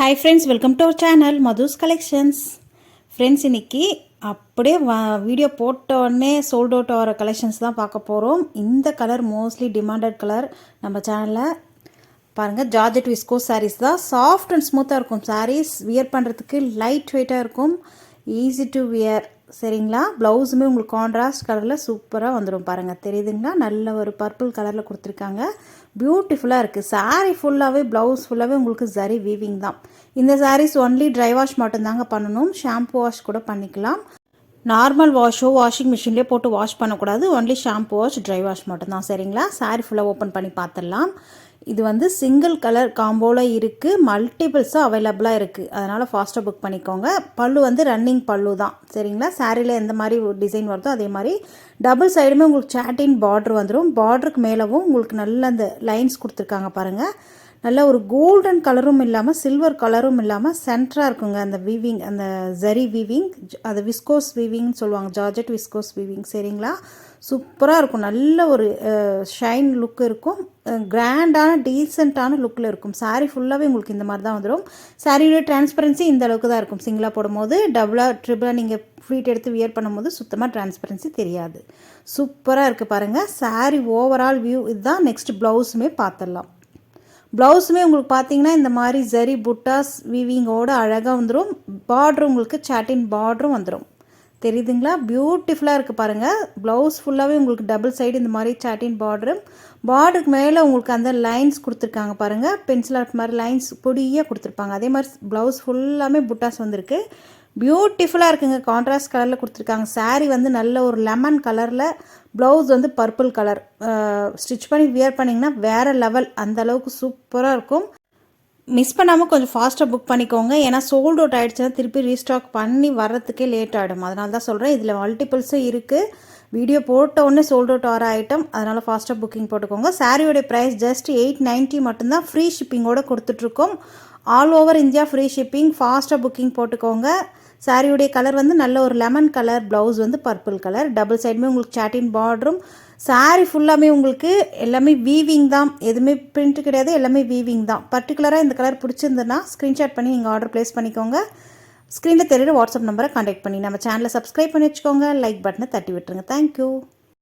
Hi friends, welcome to our channel Madhu's collections. Friends, இன்றைக்கி அப்படியே video போட்டோடனே சோல்ட் அவுட் ஆகிற கலெக்ஷன்ஸ் தான் பார்க்க போகிறோம். இந்த கலர் மோஸ்ட்லி டிமாண்டட் கலர் நம்ம சேனலில் பாருங்கள். ஜார்ஜெட் விஸ்கோஸ் சாரீஸ் தான். சாஃப்ட் அண்ட் ஸ்மூத்தாக இருக்கும் சாரீஸ். வியர் பண்ணுறதுக்கு லைட் வெயிட்டாக இருக்கும், ஈஸி டு வியர். சரிங்களா? ப்ளவுஸுமே உங்களுக்கு கான்ட்ராஸ்ட் கலரில் சூப்பராக வந்துடும். பாருங்கள், தெரியுதுங்களா? நல்ல ஒரு பர்பிள் கலரில் கொடுத்துருக்காங்க. பியூட்டிஃபுல்லாக இருக்குது. சாரீ ஃபுல்லாகவே, ப்ளவுஸ் ஃபுல்லாகவே உங்களுக்கு ஜரி வீவிங் தான். இந்த சாரீஸ் ஒன்லி ட்ரை வாஷ் மட்டும்தாங்க பண்ணணும். ஷாம்பு வாஷ் கூட பண்ணிக்கலாம். நார்மல் வாஷோ வாஷிங் மிஷின்லேயே போட்டு வாஷ் பண்ணக்கூடாது. Only shampoo wash, dry wash மட்டும்தான். சரிங்களா? சாரீ ஃபுல்லாக ஓப்பன் பண்ணி பார்த்துடலாம். இது வந்து சிங்கிள் கலர் காம்போவில் இருக்குது. மல்டிபிள்ஸும் அவைலபிளாக இருக்குது. அதனால் ஃபாஸ்ட்டாக புக் பண்ணிக்கோங்க. பல்லு வந்து ரன்னிங் பல்லு தான். சரிங்களா? சாரியில் எந்த மாதிரி டிசைன் வருதோ அதே மாதிரி டபுள் சைடுமே உங்களுக்கு சாட்டின் பார்டர் வந்துடும். பார்டருக்கு மேலவும் உங்களுக்கு நல்ல அந்த லைன்ஸ் கொடுத்துருக்காங்க பாருங்கள். நல்ல ஒரு கோல்டன் கலரும் இல்லாமல் சில்வர் கலரும் இல்லாமல் சென்டராக இருக்குங்க அந்த வீவிங், அந்த ஜரி வீவிங். அது விஸ்கோஸ் வீவிங்னு சொல்லுவாங்க, ஜார்ஜெட் விஸ்கோஸ் வீவிங். சரிங்களா? சூப்பராக இருக்கும். நல்ல ஒரு ஷைன் லுக் இருக்கும். கிராண்டான டீசெண்டான லுக்கில் இருக்கும். சாரீ ஃபுல்லாகவே உங்களுக்கு இந்த மாதிரி தான் வந்துடும். சாரியோட டிரான்ஸ்பரன்சி இந்த அளவுக்கு தான் இருக்கும். சிங்கிளாக போடும்போது, டபுளாக ட்ரிபிளாக நீங்கள் ஃப்ளீட் எடுத்து வியர் பண்ணும்போது சுத்தமாக டிரான்ஸ்பரன்சி தெரியாது. சூப்பராக இருக்குது பாருங்கள். சாரீ ஓவரால் வியூ இதுதான். நெக்ஸ்ட் ப்ளவுஸுமே பார்த்துடலாம். ப்ளவுஸுமே உங்களுக்கு பார்த்தீங்கன்னா இந்த மாதிரி ஜரி புட்டாஸ் வீவிங்கோடு அழகாக வந்துடும். பார்டரும் உங்களுக்கு சாட்டின் பார்டரும் வந்துடும். தெரியுதுங்களா? பியூட்டிஃபுல்லாக இருக்குது பாருங்கள். ப்ளவுஸ் ஃபுல்லாகவே உங்களுக்கு டபுள் சைடு இந்த மாதிரி சாட்டின் பார்டரும், பார்டருக்கு மேலே உங்களுக்கு அந்த லைன்ஸ் கொடுத்துருக்காங்க பாருங்கள். பென்சில் ஆர்ட் மாதிரி லைன்ஸ் பொடியாக கொடுத்துருப்பாங்க. அதே மாதிரி ப்ளவுஸ் ஃபுல்லாமே புட்டாஸ் வந்திருக்கு. பியூட்டிஃபுல்லாக இருக்குங்க. கான்ட்ராஸ்ட் கலரில் கொடுத்துருக்காங்க. சாரீ வந்து நல்ல ஒரு லெமன் கலரில், ப்ளவுஸ் வந்து பர்பிள் கலர். ஸ்டிச் பண்ணி வியர் பண்ணிங்கன்னா வேறு லெவல். அந்த அளவுக்கு சூப்பராக இருக்கும். மிஸ் பண்ணாமல் கொஞ்சம் ஃபாஸ்ட்டாக புக் பண்ணிக்கோங்க. ஏன்னா சோல்ட் அவுட் ஆகிடுச்சுன்னா திருப்பி ரீஸ்டாக் பண்ணி வர்றதுக்கே லேட் ஆகிடும். அதனால தான் சொல்கிறேன். இதில் மல்டிபிள்ஸும் இருக்குது. வீடியோ போட்ட உடனே சோல்ட் அவுட் ஆகிற ஐட்டம். அதனால் ஃபாஸ்ட்டாக புக்கிங் போட்டுக்கோங்க. சாரியோடைய ப்ரைஸ் ஜஸ்ட் 890 மட்டும்தான். ஃப்ரீ ஷிப்பிங்கோடு கொடுத்துட்ருக்கோம். All over India free shipping. ஃபாஸ்ட்டாக புக்கிங் போட்டுக்கோங்க. சாரியுடைய கலர் வந்து நல்ல ஒரு லெமன் கலர், ப்ளவுஸ் வந்து பர்பிள் கலர். டபுள் சைடுமே உங்களுக்கு சாட்டின் பார்டரும். சாரீ ஃபுல்லாமே உங்களுக்கு எல்லாமே வீவிங் தான். எதுவுமே பிரிண்ட் கிடையாது, எல்லாமே வீவிங் தான். பர்டிகுலராக இந்த கலர் பிடிச்சிருந்ததுன்னா ஸ்க்ரீன்ஷாட் பண்ணி நீங்கள் ஆர்டர் ப்ளேஸ் பண்ணிக்கோங்க. ஸ்க்ரீனில் தெரியுற வாட்ஸ்அப் நம்பரை கான்டாக்ட் பண்ணி நம்ம சேனலை சப்ஸ்கிரைப் பண்ணி வச்சுக்கோங்க. லைக் பட்டனை தட்டி விட்டுருங்க. தேங்க்யூ.